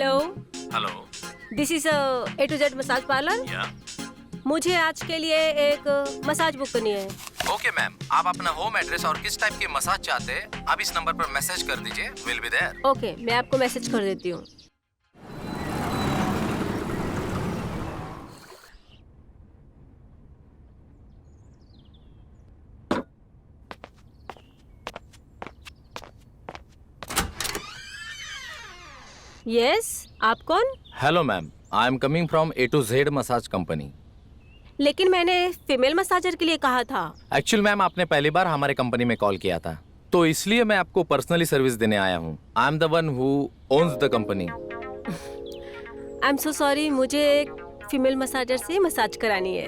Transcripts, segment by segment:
Hello, hello. This is A to Z massage parlour. या मुझे आज के लिए एक मसाज बुक करनी है। ओके मैम, आप अपना होम एड्रेस और किस टाइप की मसाज चाहते हैं आप इस नंबर पर मैसेज कर दीजिए, विल बी देयर। ओके, मैं आपको मैसेज कर देती हूँ। यस, आप कौन? Hello ma'am, I am coming from A to Z massage company. लेकिन मैंने फीमेल मसाजर के लिए कहा था। एक्चुअल मैम, आपने पहली बार हमारे कंपनी में कॉल किया था, तो इसलिए मैं आपको पर्सनली सर्विस देने आया हूँ। I am the one who owns the company. I am so sorry, मुझे एक फीमेल मसाजर से मसाज करानी है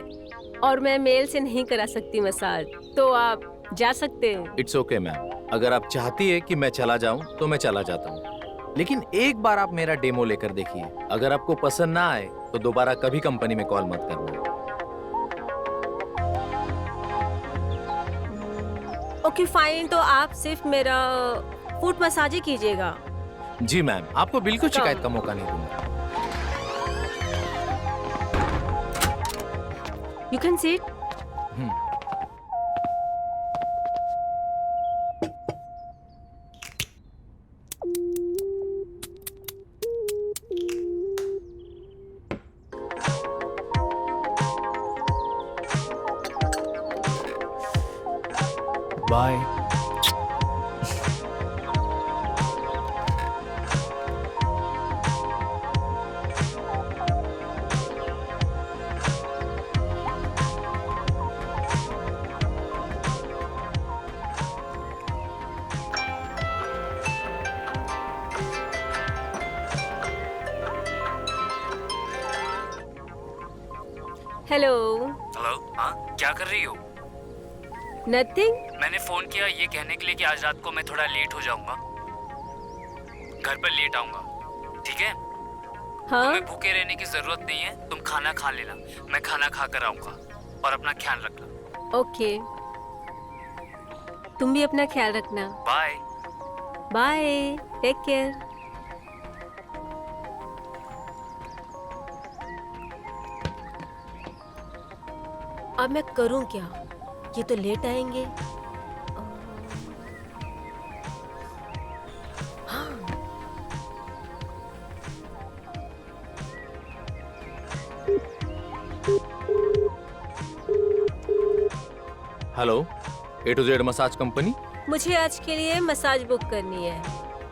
और मैं मेल से नहीं करा सकती मसाज, तो आप जा सकते हैं। इट्स ओके मैम, अगर आप चाहती है कि मैं चला जाऊँ तो मैं चला जाता हूँ, लेकिन एक बार आप मेरा डेमो लेकर देखिए। अगर आपको पसंद ना आए तो दोबारा कभी कंपनी में कॉल मत करना। ओके फाइन, तो आप सिर्फ मेरा फुट मसाज ही कीजिएगा। जी मैम, आपको बिल्कुल शिकायत का मौका नहीं दूंगा। You can sit. Bye. Hello. Hello. हाँ, क्या कर रही हो? नथिंग। मैंने फोन किया ये कहने के लिए कि आज रात को मैं थोड़ा लेट हो जाऊंगा, घर पर लेट आऊंगा, ठीक है? हाँ, तुम्हें भूखे रहने की जरूरत नहीं है, तुम खाना खा लेना, मैं खाना खा कर आऊंगा, और अपना ख्याल रखना। ओके। तुम भी अपना ख्याल रखना। बाय। Bye, take care. अब मैं करूं क्या? ये तो लेट आएंगे। हाँ, hello, A to Z massage company. मुझे आज के लिए मसाज बुक करनी है।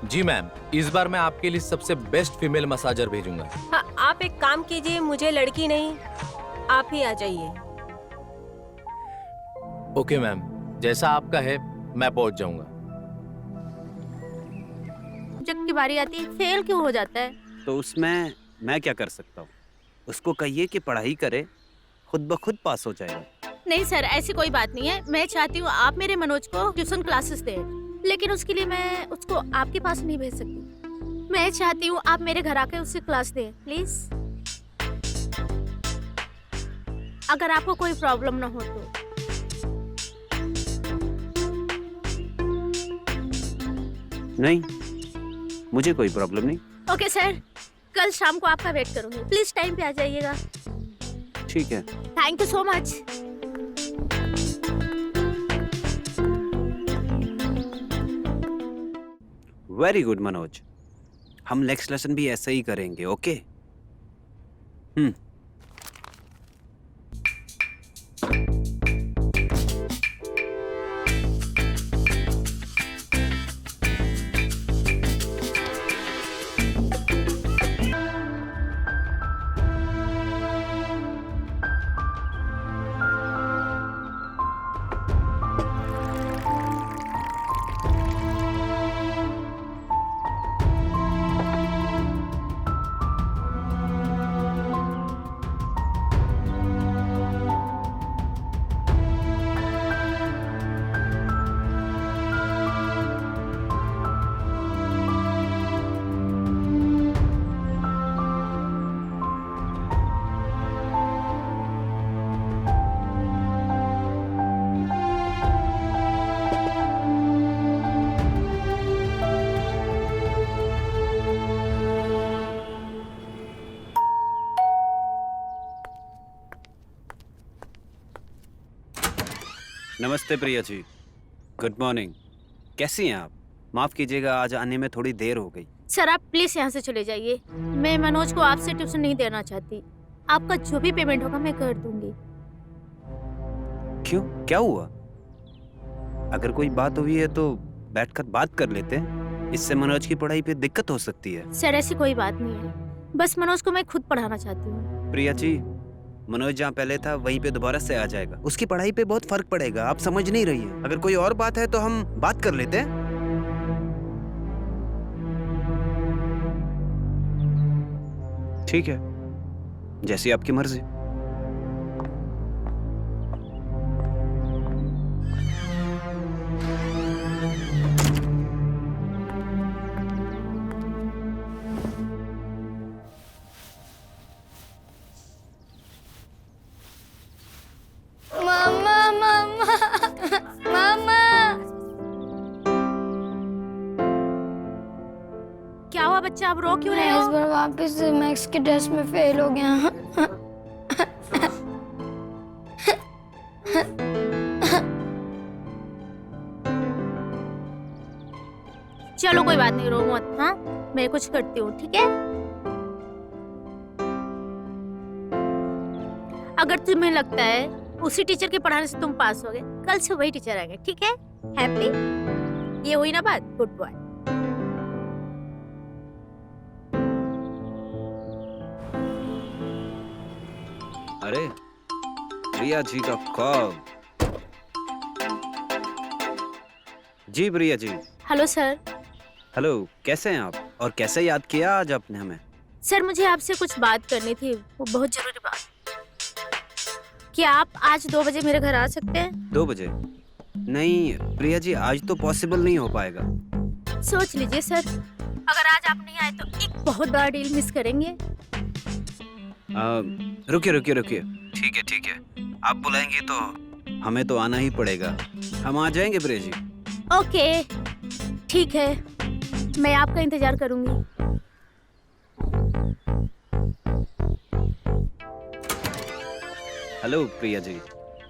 जी मैम, इस बार मैं आपके लिए सबसे बेस्ट फीमेल मसाजर भेजूंगा। हाँ, आप एक काम कीजिए, मुझे लड़की नहीं, आप ही आ जाइए। ओके मैम, जैसा आपका है मैं पहुंच जाऊंगा। जब की बारी आती है फेल क्यों हो जाता है? तो उसमें मैं क्या कर सकता हूँ? उसको कहिए कि पढ़ाई करे, खुद ब खुद पास हो जाएगा। नहीं सर, ऐसी कोई बात नहीं है। मैं चाहती हूँ आप मेरे मनोज को ट्यूशन क्लासेस दें, लेकिन उसके लिए मैं उसको आपके पास नहीं भेज सकती। मैं चाहती हूँ आप मेरे घर आके उससे क्लास दें, प्लीज। अगर आपको कोई प्रॉब्लम ना हो तो। नहीं, मुझे कोई प्रॉब्लम नहीं। ओके सर, कल शाम को आपका वेट करूंगी, प्लीज टाइम पे आ जाइएगा। ठीक है। Thank you so much. Very good Manoj, हम नेक्स्ट लेसन भी ऐसे ही करेंगे, ओके? नमस्ते प्रिया जी। Good morning. कैसी हैं आप? माफ कीजिएगा, आज आने में थोड़ी देर हो गई। सर आप प्लीज यहाँ से चले जाइए। मैं मनोज को आपसे ट्यूशन नहीं देना चाहती। आपका जो भी पेमेंट होगा मैं कर दूंगी। क्यों, क्या हुआ? अगर कोई बात हुई है तो बैठकर बात कर लेते हैं। इससे मनोज की पढ़ाई पे दिक्कत हो सकती है। सर ऐसी कोई बात नहीं है, बस मनोज को मैं खुद पढ़ाना चाहती हूँ। प्रिया जी, मनोज जहाँ पहले था वहीं पे दोबारा से आ जाएगा। उसकी पढ़ाई पे बहुत फर्क पड़ेगा। आप समझ नहीं रही हैं। अगर कोई और बात है तो हम बात कर लेते हैं। ठीक है, जैसी आपकी मर्जी। मामा मामा मामा। क्या हुआ बच्चा, आप रो क्यों रहे मैं इस हो? बार वापस मैथ्स के टेस्ट में फेल हो गया। चलो कोई बात नहीं, रो मत। हाँ मैं कुछ करती हूँ, ठीक है? अगर तुम्हें लगता है उसी टीचर के पढ़ाने से तुम पास हो गए, कल से वही टीचर आएंगे, ठीक है? हैप्पी? ये हुई ना बात? Good boy. अरे प्रिया जी का कॉल। जी Priya ji. Hello sir. Hello, कैसे हैं आप? और कैसे याद किया आज आपने हमें? सर मुझे आपसे कुछ बात करनी थी, वो बहुत जरूरी बात। क्या आप आज 2 बजे मेरे घर आ सकते हैं? 2 बजे? नहीं प्रिया जी, आज तो पॉसिबल नहीं हो पाएगा। सोच लीजिए सर, अगर आज आप नहीं आए तो एक बहुत बड़ा डील मिस करेंगे। रुकिए रुकिए रुकिए। ठीक है, आप बुलाएंगे तो हमें तो आना ही पड़ेगा। हम आ जाएंगे प्रिया जी। ओके ठीक है, मैं आपका इंतजार करूंगी। हेलो प्रिया जी।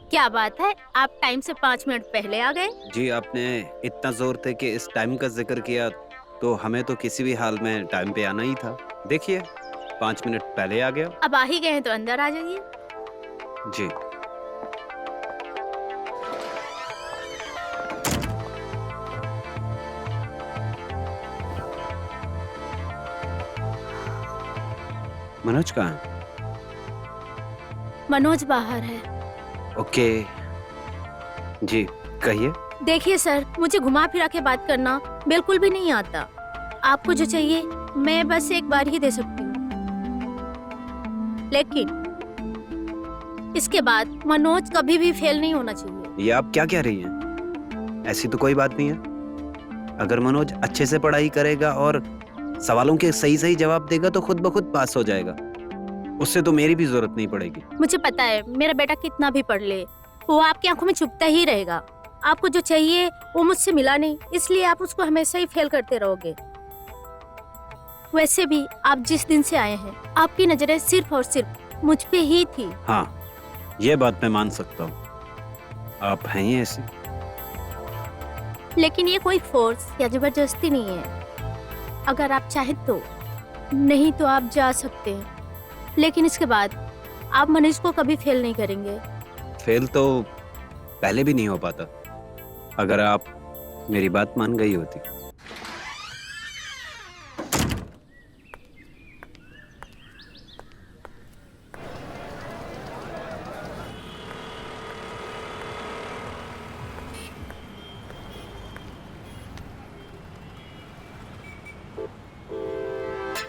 क्या बात है, आप टाइम से 5 मिनट पहले आ गए? जी, आपने इतना जोर थे कि इस टाइम का जिक्र किया तो हमें तो किसी भी हाल में टाइम पे आना ही था। देखिए 5 मिनट पहले आ गया। अब आ ही गए हैं तो अंदर आ जाइए। जी। मनोज कहाँ है? मनोज बाहर है। ओके जी, कहिए। देखिए सर, मुझे घुमा फिरा के बात करना बिल्कुल भी नहीं आता। आपको जो चाहिए मैं बस एक बार ही दे सकती हूँ, लेकिन इसके बाद मनोज कभी भी फेल नहीं होना चाहिए। ये आप क्या कह रही हैं? ऐसी तो कोई बात नहीं है। अगर मनोज अच्छे से पढ़ाई करेगा और सवालों के सही सही जवाब देगा तो खुद ब खुद पास हो जाएगा। उससे तो मेरी भी जरूरत नहीं पड़ेगी। मुझे पता है मेरा बेटा कितना भी पढ़ ले, वो आपकी आंखों में चुभता ही रहेगा। आपको जो चाहिए वो मुझसे मिला नहीं, इसलिए आप उसको हमेशा ही फेल करते रहोगे। वैसे भी आप जिस दिन से आए हैं, आपकी नजरें सिर्फ और सिर्फ मुझ पे ही थी। हाँ, ये बात मैं मान सकता हूँ। आप हैं ही ऐसी। लेकिन ये कोई फोर्स या जबरदस्ती नहीं है। अगर आप चाहें तो, नहीं तो आप जा सकते हैं, लेकिन इसके बाद आप मनोज को कभी फेल नहीं करेंगे। फेल तो पहले भी नहीं हो पाता, अगर आप मेरी बात मान गई होती।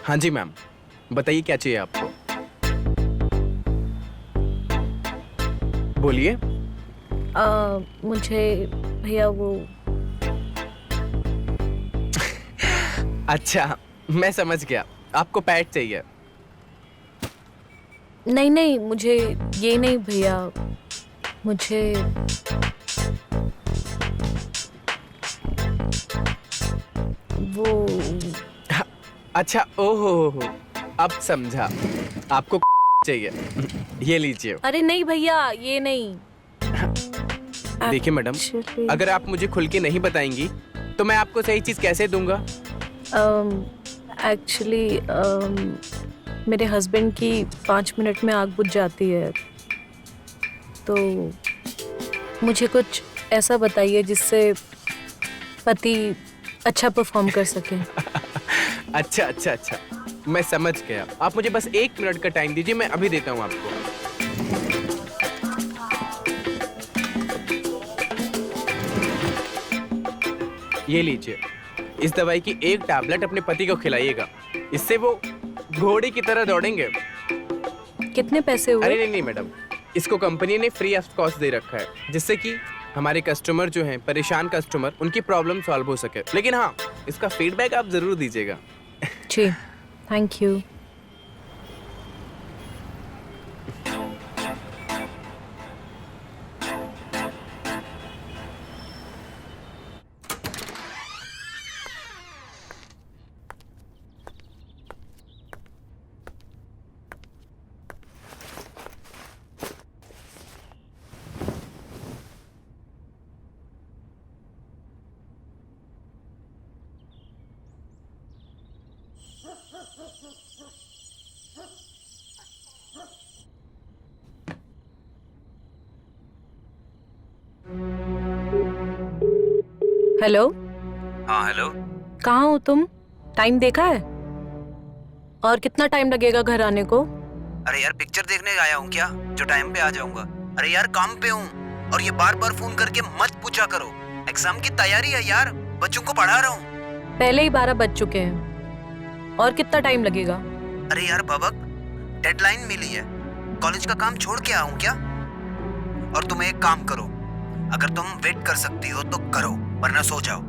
हाँ जी मैम, बताइए क्या चाहिए आपको? बोलिए। मुझे भैया वो अच्छा, मैं समझ गया, आपको पैड चाहिए। नहीं नहीं, मुझे ये नहीं भैया, मुझे वो अच्छा, ओहो, अब समझा, आपको चाहिए। ये लीजिए। अरे नहीं भैया, ये नहीं। देखिए मैडम, Actually, अगर आप मुझे खुल के नहीं बताएंगी तो मैं आपको सही चीज कैसे दूंगा? एक्चुअली मेरे हस्बैंड की 5 मिनट में आग बुझ जाती है, तो मुझे कुछ ऐसा बताइए जिससे पति अच्छा परफॉर्म कर सके। अच्छा अच्छा अच्छा, मैं समझ गया। आप मुझे बस 1 मिनट का टाइम दीजिए, मैं अभी देता हूँ आपको। ये लीजिए, इस दवाई की एक टैबलेट अपने पति को खिलाइएगा, इससे वो घोड़े की तरह दौड़ेंगे। कितने पैसे अरे हुए? नहीं नहीं मैडम, इसको कंपनी ने फ्री ऑफ कॉस्ट दे रखा है, जिससे कि हमारे कस्टमर जो हैं, परेशान कस्टमर, उनकी प्रॉब्लम सॉल्व हो सके। लेकिन हाँ, इसका फीडबैक आप जरूर दीजिएगा। जी, थैंक यू। हेलो, हाँ हेलो। कहाँ हो तुम? टाइम देखा है? और कितना टाइम लगेगा घर आने को? अरे यार पिक्चर देखने आया हूँ क्या, जो टाइम पे आ जाऊंगा। अरे यार काम पे हूँ, और ये बार बार फोन करके मत पूछा करो। एग्जाम की तैयारी है यार, बच्चों को पढ़ा रहा हूँ। पहले ही 12 बज चुके हैं। और कितना टाइम लगेगा? अरे यार बबक, डेडलाइन मिली है, कॉलेज का काम छोड़ के आऊँ क्या? और तुम एक काम करो, अगर तुम वेट कर सकती हो तो करो, वरना सो जाओ।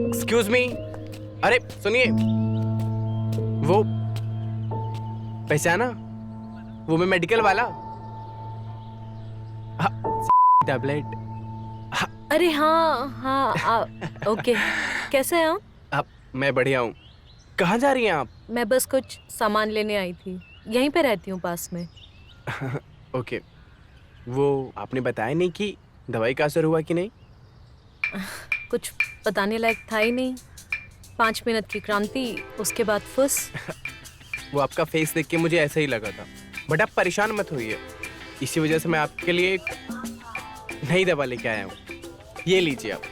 एक्सक्यूज मी, अरे सुनिए, वो पहचाना, वो मैं मेडिकल वाला। टैबलेट। अरे हाँ हाँ, ओके। कैसे हैं आप? अब मैं बढ़िया हूँ। कहाँ जा रही हैं आप? मैं बस कुछ सामान लेने आई थी, यहीं पे रहती हूँ पास में। ओके, वो आपने बताया नहीं कि दवाई का असर हुआ कि नहीं? कुछ बताने लायक था ही नहीं। 5 मिनट की क्रांति, उसके बाद फुस। वो आपका फेस देख के मुझे ऐसा ही लगा था, बट आप परेशान मत होइए, इसी वजह से मैं आपके लिए एक नई दवा लेके आया हूँ। ये लीजिए आप,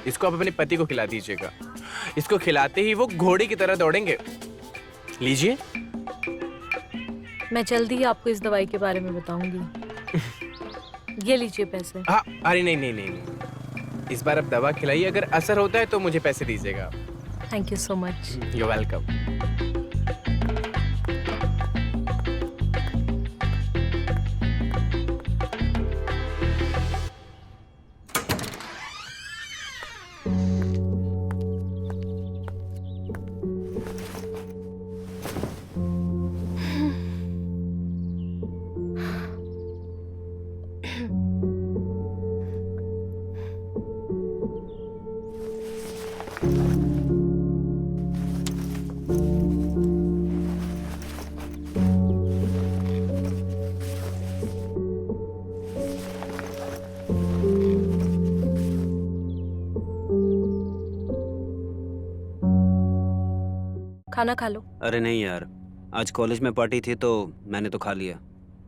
इसको आप अपने पति को खिला दीजिएगा। इसको खिलाते ही वो घोड़े की तरह दौड़ेंगे। लीजिए। मैं जल्दी ही आपको इस दवाई के बारे में बताऊंगी। ये लीजिए पैसे। हाँ, अरे नहीं नहीं नहीं नहीं, इस बार आप दवा खिलाइए, अगर असर होता है तो मुझे पैसे दीजिएगा। Thank you so much. You welcome. खाना खा लो। अरे नहीं यार, आज कॉलेज में पार्टी थी तो मैंने तो खा लिया।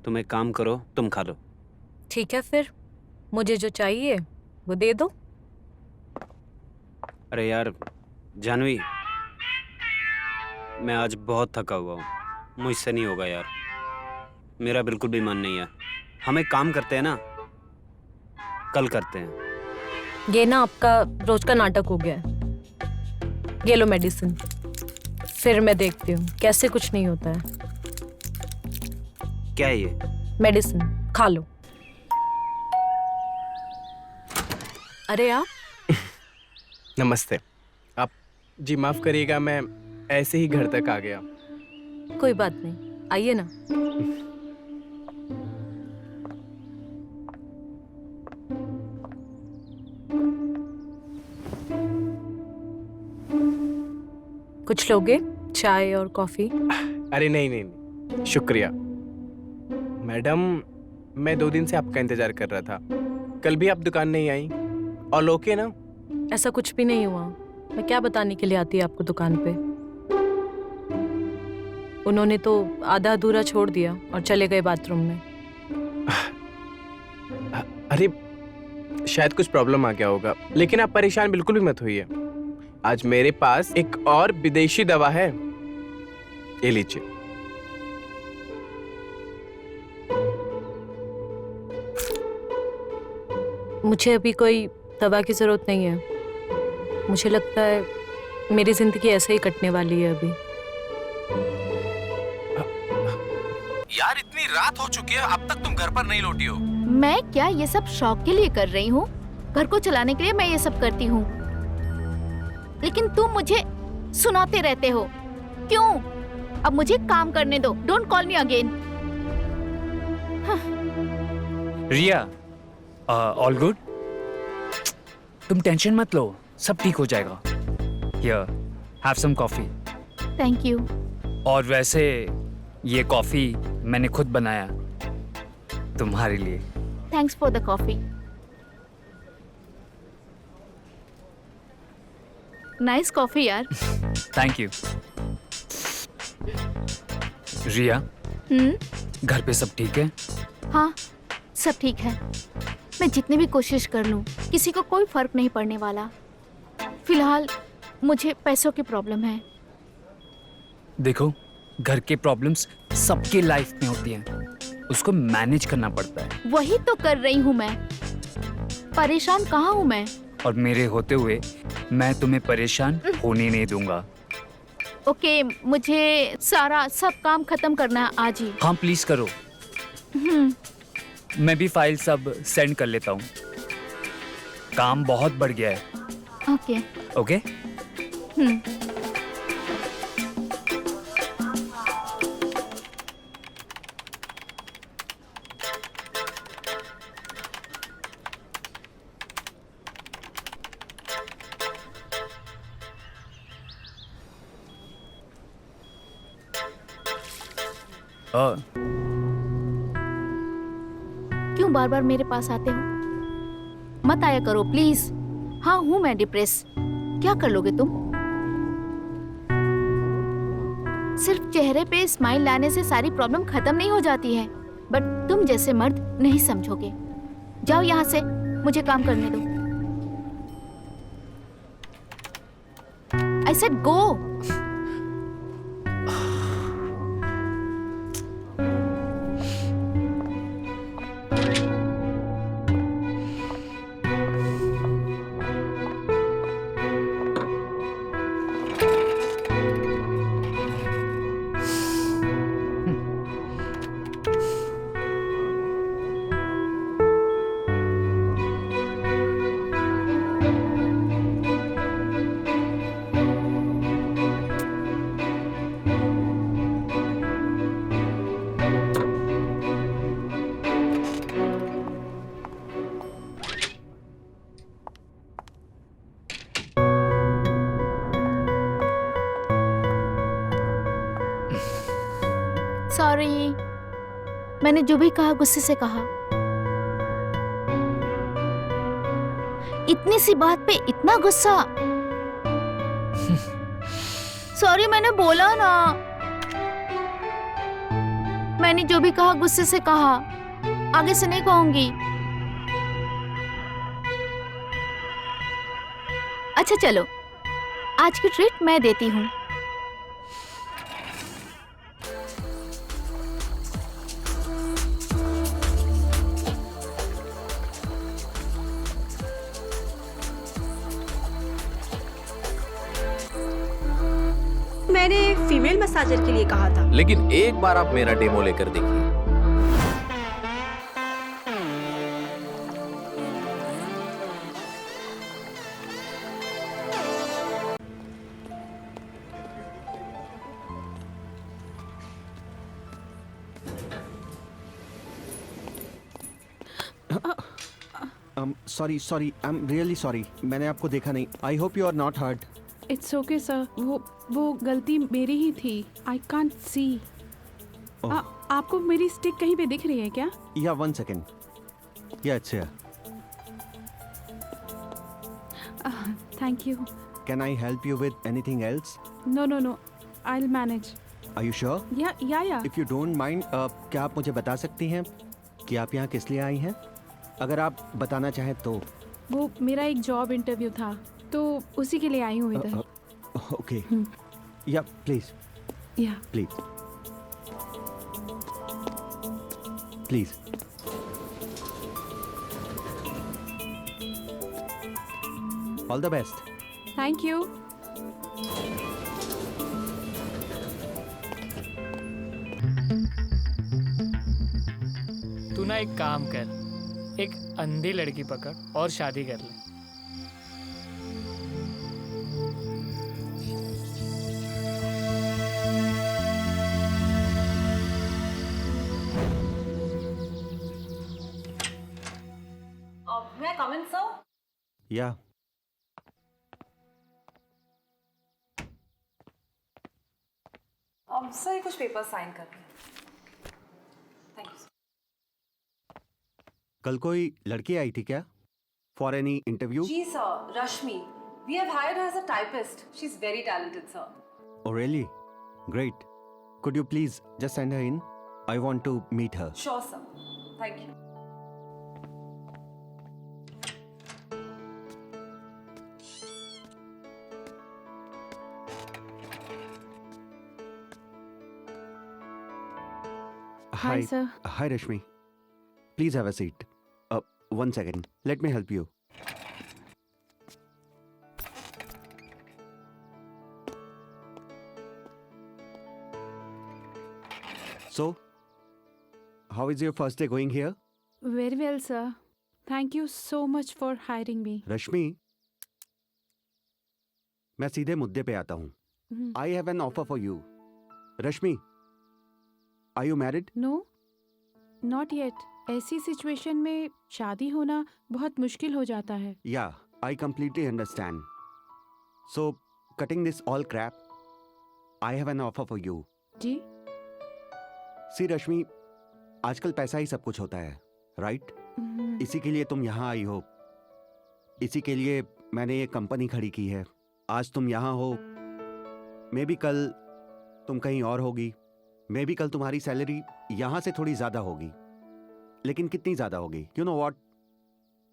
तुम एक काम करो, तुम खा लो। ठीक है फिर, मुझे जो चाहिए वो दे दो। अरे यार जानवी, मैं आज बहुत थका हुआ हूँ, मुझसे नहीं होगा यार, मेरा बिल्कुल भी मन नहीं है। हम एक काम करते हैं ना, कल करते हैं। ये ना आपका रोज का नाटक हो गया है। ये लो मेडिसिन, फिर मैं देखती हूँ कैसे कुछ नहीं होता है। क्या है ये? मेडिसिन खा लो। अरे आप नमस्ते। आप जी माफ करिएगा, मैं ऐसे ही घर तक आ गया। कोई बात नहीं, आइए ना। कुछ लोगे चाय और कॉफी? अरे नहीं नहीं नहीं, शुक्रिया मैडम। मैं 2 दिन से आपका इंतजार कर रहा था। कल भी आप दुकान नहीं आई। ऑल ओके ना? ऐसा कुछ भी नहीं हुआ। मैं क्या बताने के लिए आती आपको दुकान पे? उन्होंने तो आधा अधूरा छोड़ दिया और चले गए बाथरूम में। अरे शायद कुछ प्रॉब्लम आ गया होगा, लेकिन आप परेशान बिल्कुल भी मत होइए। आज मेरे पास एक और विदेशी दवा है, ये लीजिए। मुझे अभी कोई दवा की जरूरत नहीं है। मुझे लगता है मेरी जिंदगी ऐसे ही कटने वाली है अभी। यार इतनी रात हो चुकी है, अब तक तुम घर पर नहीं लौटी हो। मैं क्या ये सब शौक के लिए कर रही हूँ? घर को चलाने के लिए मैं ये सब करती हूँ, लेकिन तुम मुझे सुनाते रहते हो। क्यों? अब मुझे काम करने दो। Don't call me again. Riya, all good? तुम टेंशन मत लो, सब ठीक हो जाएगा। Here, have some coffee. Thank you. और वैसे ये कॉफी मैंने खुद बनाया तुम्हारे लिए। Thanks for the coffee. Nice coffee यार। Thank you. रिया, घर पे सब ठीक है? हाँ, सब ठीक है। मैं जितनी भी कोशिश कर लूं, किसी को कोई फर्क नहीं पड़ने वाला। फिलहाल मुझे पैसों की प्रॉब्लम है। देखो, घर के प्रॉब्लम्स सबकी लाइफ में होती हैं, उसको मैनेज करना पड़ता है। वही तो कर रही हूँ मैं। परेशान कहाँ हूँ मैं? और मेरे होते हुए मैं तुम्हें परेशान होने नहीं दूंगा। ओके, मुझे सब काम खत्म करना है आज ही। हाँ प्लीज करो। मैं भी फाइल सब सेंड कर लेता हूँ, काम बहुत बढ़ गया है। ओके। ओके? क्यों बार बार मेरे पास आते हो? मत आया करो प्लीज। हाँ, हूँ मैं डिप्रेस। क्या कर लोगे तुम? सिर्फ चेहरे पे स्माइल लाने से सारी प्रॉब्लम खत्म नहीं हो जाती है, बट तुम जैसे मर्द नहीं समझोगे। जाओ यहाँ से, मुझे काम करने दो। I said go. सॉरी, मैंने जो भी कहा गुस्से से कहा। इतनी सी बात पे इतना गुस्सा। सॉरी, मैंने बोला ना। मैंने जो भी कहा गुस्से से कहा, आगे से नहीं कहूंगी। अच्छा चलो, आज की ट्रीट मैं देती हूँ। फीमेल मसाजर के लिए कहा था। लेकिन एक बार आप मेरा डेमो लेकर देखिए। Sorry I am really sorry, मैंने आपको देखा नहीं। I hope you are not hurt. It's okay sir, वो गलती मेरी ही थी। I can't see. आपको मेरी स्टिक कहीं पे दिख रही है क्या? या 1 सेकेंड। या अच्छा, thank you. Can I help you with anything else? No, I will manage. Are you sure? Yeah if you don't mind, क्या आप मुझे बता सकती हैं कि आप यहाँ किस लिए आई हैं? अगर आप बताना चाहें तो। वो मेरा एक जॉब इंटरव्यू था, तो उसी के लिए आई हूँ इधर। ओके, या प्लीज या please please. All the best. Thank you. तू ना एक काम कर, एक अंधी लड़की पकड़ और शादी कर ले। मैं come in sir? Yeah sir कुछ पेपर साइन कर लें। Thank you. कल कोई लड़की आई थी क्या फॉर एनी इंटरव्यू? जी sir, Rashmi. We have hired her as a typist. She is very talented sir. Oh really? Great. Could you please just send her in? I want to meet her. Sure sir, thank you. Hi, sir. Hi, Rashmi. Please have a seat. 1 second. Let me help you. So, how is your first day going here? Very well, sir. Thank you so much for hiring me. रश्मि, मैं सीधे मुद्दे पे आता हूँ. I have an offer for you. Rashmi, are you married? No, not yet. ऐसी situation में शादी होना बहुत मुश्किल हो जाता है। Yeah, I completely understand. So, cutting this all crap, I have an offer for you. Ji? See, रश्मि, आजकल पैसा ही सब कुछ होता है, right? इसी के लिए तुम यहाँ आई हो. इसी के लिए मैंने ये कंपनी खड़ी की है. आज तुम यहाँ हो, मे बी कल तुम कहीं और होगी. मे बी कल तुम्हारी सैलरी यहाँ से थोड़ी ज्यादा होगी. लेकिन कितनी ज्यादा होगी? You know what?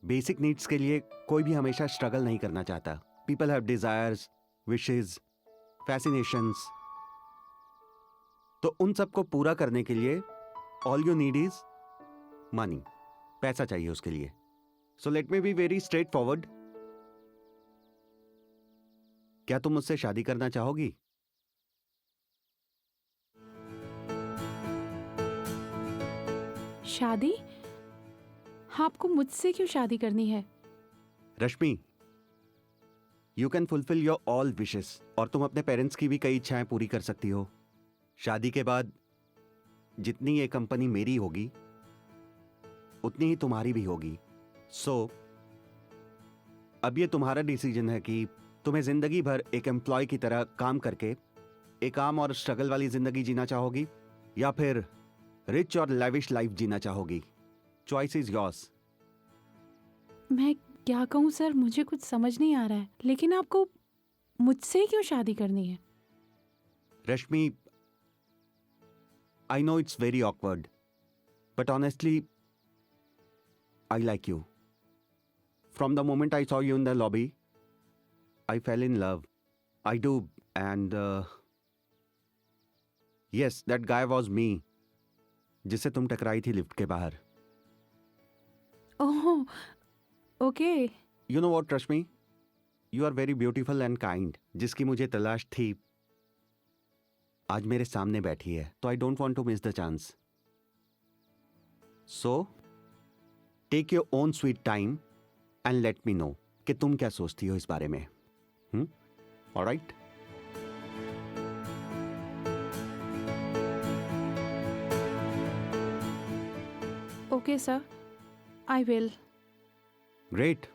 Basic needs के लिए कोई भी हमेशा स्ट्रगल नहीं करना चाहता. People have desires, wishes, fascinations. तो उन सबको पूरा करने के लिए all you need is money. पैसा चाहिए उसके लिए. So let me be very straightforward. क्या तुम मुझसे शादी करना चाहोगी? शादी? आपको मुझसे क्यों शादी करनी है? Rashmi, you can fulfil your all wishes और तुम अपने पेरेंट्स की भी कई इच्छाएं पूरी कर सकती हो. शादी के बाद जितनी ये कंपनी मेरी होगी उतनी ही तुम्हारी भी होगी. सो अब ये तुम्हारा डिसीजन है कि तुम्हें जिंदगी भर एक एम्प्लॉय की तरह काम करके एक आम और स्ट्रगल वाली जिंदगी जीना चाहोगी या फिर रिच और लैविश लाइफ जीना चाहोगी. Choice is yours. मैं क्या कहूँ सर, मुझे कुछ समझ नहीं आ रहा है. लेकिन आपको मुझसे क्यों शादी करनी है? रश्मि, I know it's very awkward, but honestly, I like you. From the moment I saw you in the lobby, I fell in love. I do, and yes, that guy was me, जिससे तुम टकराई थी lift के बाहर. ओह, okay. You know what, Rashmi? You are very beautiful and kind. जिसकी मुझे तलाश थी, आज मेरे सामने बैठी है, तो I don't want to miss the chance. So take your own sweet time and let me know कि तुम क्या सोचती हो इस बारे में. Alright? Okay sir, I will. Great.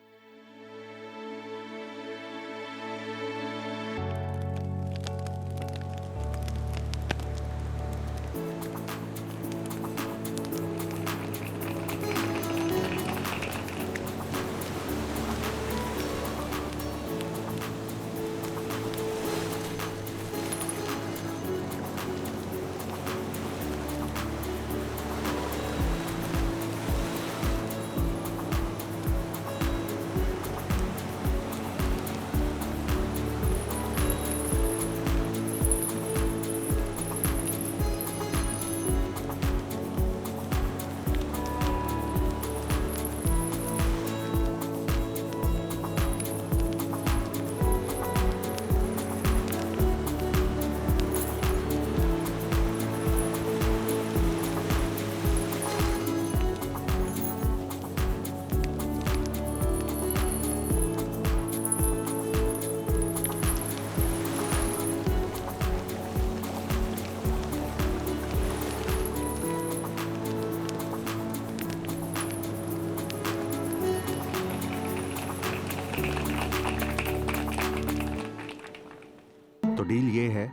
तो डील ये है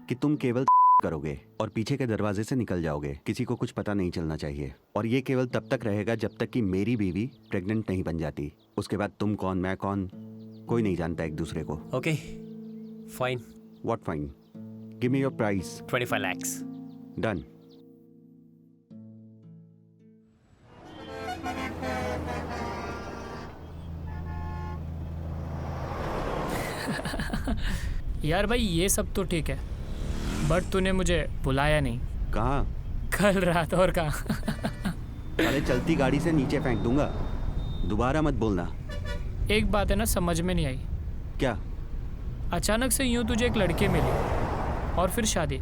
कि तुम केवल करोगे और पीछे के दरवाजे से निकल जाओगे. किसी को कुछ पता नहीं चलना चाहिए. और ये केवल तब तक रहेगा जब तक कि मेरी बीवी प्रेग्नेंट नहीं बन जाती. उसके बाद तुम कौन, मैं कौन, कोई नहीं जानता एक दूसरे को. Okay fine. What fine? Give me your price. 25 lakhs. Done. यार भाई ये सब तो ठीक है, बट तूने मुझे बुलाया नहीं. कहाँ? कल रात. और कहाँ? अरे चलती गाड़ी से नीचे फेंक दूंगा. दोबारा मत बोलना. एक बात है ना समझ में नहीं आई. क्या? अचानक से यूं तुझे एक लड़की मिली और फिर शादी,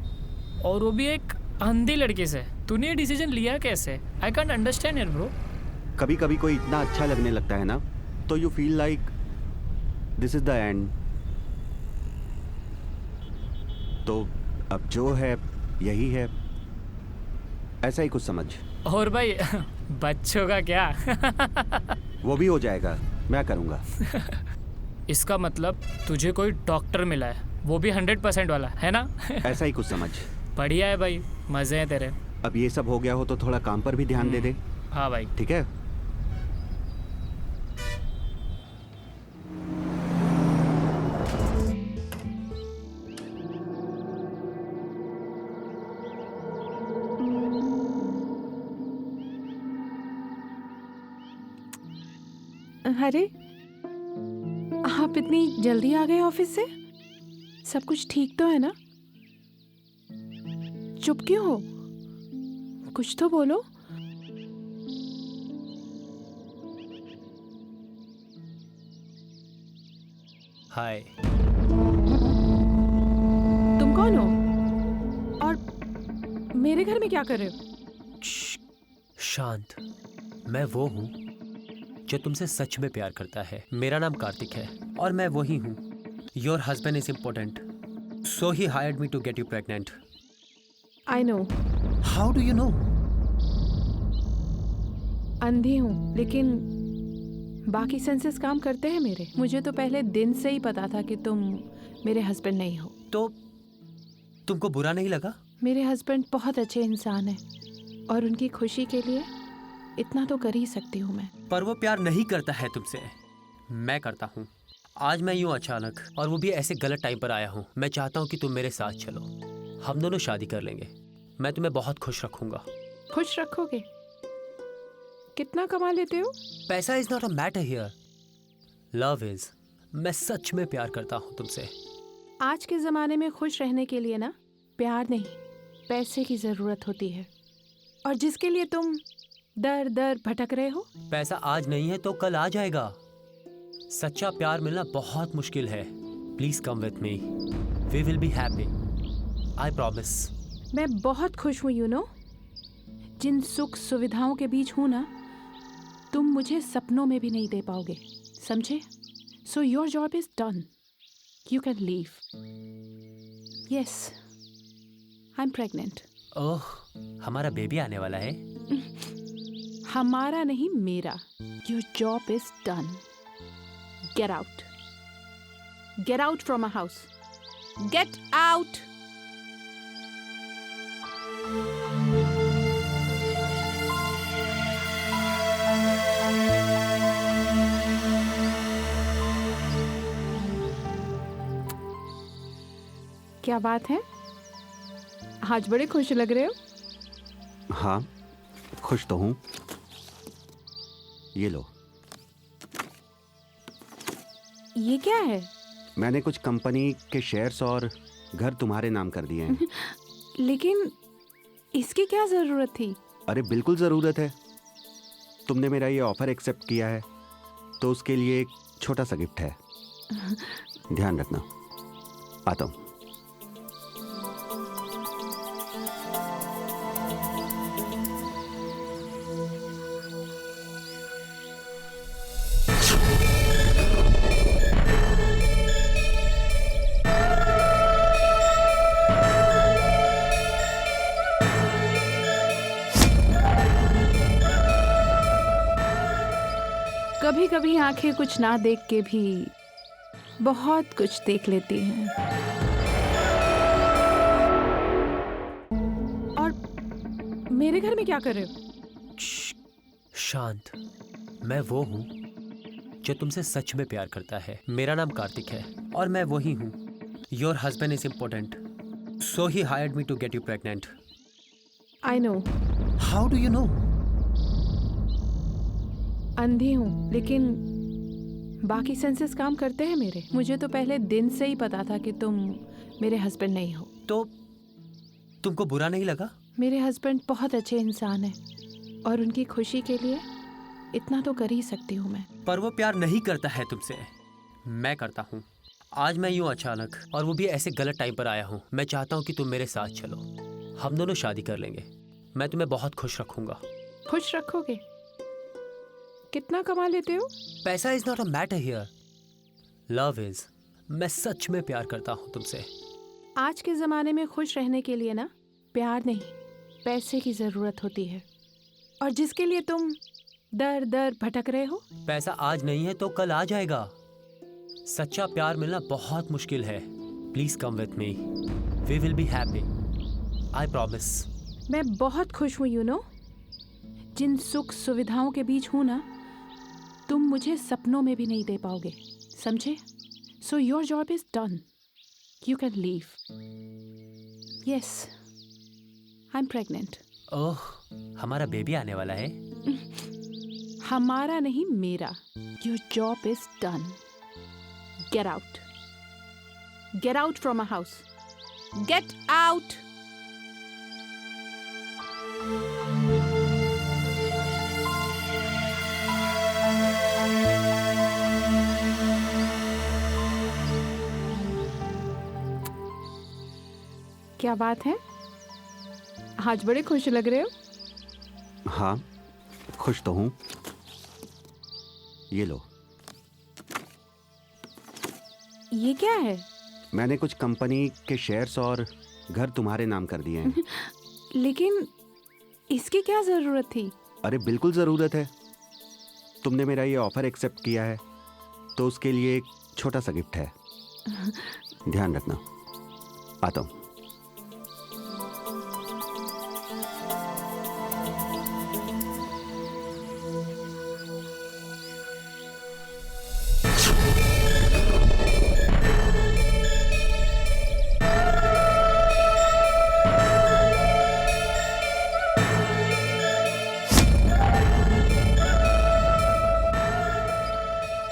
और वो भी एक अंधी लड़की से. तूने ये डिसीजन लिया कैसे? आई कांट अंडरस्टैंड यार ब्रो. कभी कभी कोई इतना अच्छा लगने लगता है ना, तो you feel like this is the end. तो अब जो है यही है, ऐसा ही कुछ समझ. और भाई बच्चों का क्या? वो भी हो जाएगा, मैं करूँगा. इसका मतलब तुझे कोई डॉक्टर मिला है, वो भी 100% वाला, है ना? ऐसा ही कुछ समझ. बढ़िया है भाई, मजे हैं तेरे. अब ये सब हो गया हो तो थोड़ा काम पर भी ध्यान दे दे. हाँ भाई. ठीक है. अरे आप इतनी जल्दी आ गए ऑफिस से? सब कुछ ठीक तो है ना? चुप क्यों हो? कुछ तो बोलो. हाय. तुम कौन हो और मेरे घर में क्या कर रहे हो? शांत. मैं वो हूँ जो तुमसे सच में प्यार करता है. मेरा नाम कार्तिक है और मैं वही हूँ. Your husband is important, so he hired me to get you pregnant. I know. How do you know? अंधी हूँ लेकिन बाकी सेंसेस काम करते हैं मेरे. मुझे तो पहले दिन से ही पता था कि तुम मेरे हस्बैंड नहीं हो. तो तुमको बुरा नहीं लगा? मेरे हस्बैंड बहुत अच्छे इंसान हैं और उनकी खुशी के लिए इतना तो कर ही सकती हूँ मैं. पर वो प्यार नहीं करता है तुमसे. मैं करता हूँ. आज मैं यूं अचानक, और वो भी ऐसे गलत टाइम पर आया हूँ. मैं चाहता हूँ कि तुम मेरे साथ चलो. हम दोनों शादी कर लेंगे. मैं तुम्हें बहुत खुश रखूंगा. खुश रखोगे? कितना कमा लेते हो? पैसा is not a matter here, love is. मैं सच में प्यार करता हूँ तुमसे. आज के ज़माने में खुश रहने के लिए ना प्यार नहीं, पैसे की ज़रूरत होती है. और जिसके लिए तुम दर दर भटक रहे हो. पैसा आज नहीं है तो कल आ जाएगा. सच्चा प्यार मिलना बहुत मुश्किल है. Please come with me. We will be happy. I promise. मैं बहुत खुश हूँ, जिन सुख सुविधाओं के बीच हूँ ना, तुम मुझे सपनों में भी नहीं दे पाओगे, समझे? So your job is done, you can leave. Yes, I am pregnant. Oh, हमारा बेबी आने वाला है। हमारा नहीं, मेरा। Your job is done, get out, get out from a house, get out. क्या बात है, आज बड़े खुश लग रहे हो। हाँ, खुश तो हूँ। ये लो। ये क्या है? मैंने कुछ कंपनी के शेयर्स और घर तुम्हारे नाम कर दिए हैं। लेकिन इसकी क्या जरूरत थी? अरे बिल्कुल ज़रूरत है। तुमने मेरा ये ऑफर एक्सेप्ट किया है तो उसके लिए एक छोटा सा गिफ्ट है। ध्यान रखना। आता हूँ। कभी कभी आंखें कुछ ना देख के भी बहुत कुछ देख लेती हैं। और मेरे घर में क्या कर रहे हो? शांत, मैं वो हूँ जो तुमसे सच में प्यार करता है। मेरा नाम कार्तिक है और मैं वही हूँ। Your husband is important, so he hired me to get you pregnant. I know. How do you know? अंधी हूँ, लेकिन बाकी सेंसेस काम करते हैं मेरे। मुझे तो पहले दिन से ही पता था कि तुम मेरे हस्बैंड नहीं हो। तो तुमको बुरा नहीं लगा? मेरे हस्बैंड बहुत अच्छे इंसान हैं और उनकी खुशी के लिए इतना तो कर ही सकती हूँ मैं। पर वो प्यार नहीं करता है तुमसे, मैं करता हूँ। आज मैं यूँ अचानक, और वो भी ऐसे गलत टाइम पर आया हूँ। मैं चाहता हूँ कि तुम मेरे साथ चलो, हम दोनों शादी कर लेंगे। मैं तुम्हें बहुत खुश रखूंगा। खुश रखोगे? कितना कमा लेते हो? पैसा is not a matter here, love is. मैं सच में प्यार करता हूँ तुमसे। आज के ज़माने में खुश रहने के लिए ना प्यार नहीं, पैसे की ज़रूरत होती है। और जिसके लिए तुम दर दर भटक रहे हो। पैसा आज नहीं है तो कल आ जाएगा। सच्चा प्यार मिलना बहुत मुश्किल है। Please come with me, we will be happy, I promise. मैं बहुत खुश हूँ, जिन सुख सुविधाओं के बीच हूँ ना, तुम मुझे सपनों में भी नहीं दे पाओगे, समझे? So your job is done, you can leave. Yes, I am pregnant. Oh, हमारा बेबी आने वाला है। हमारा नहीं, मेरा। Your job is done, get out, get out from a house, get out. क्या बात है, आज बड़े खुश लग रहे हो। हाँ, खुश तो हूँ। ये लो। ये क्या है? मैंने कुछ कंपनी के शेयर्स और घर तुम्हारे नाम कर दिए हैं। लेकिन इसकी क्या जरूरत थी? अरे बिल्कुल ज़रूरत है। तुमने मेरा ये ऑफर एक्सेप्ट किया है तो उसके लिए एक छोटा सा गिफ्ट है। ध्यान रखना। आता हूँ।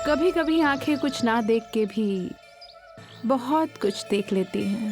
कभी कभी आंखें कुछ ना देख के भी बहुत कुछ देख लेती हैं।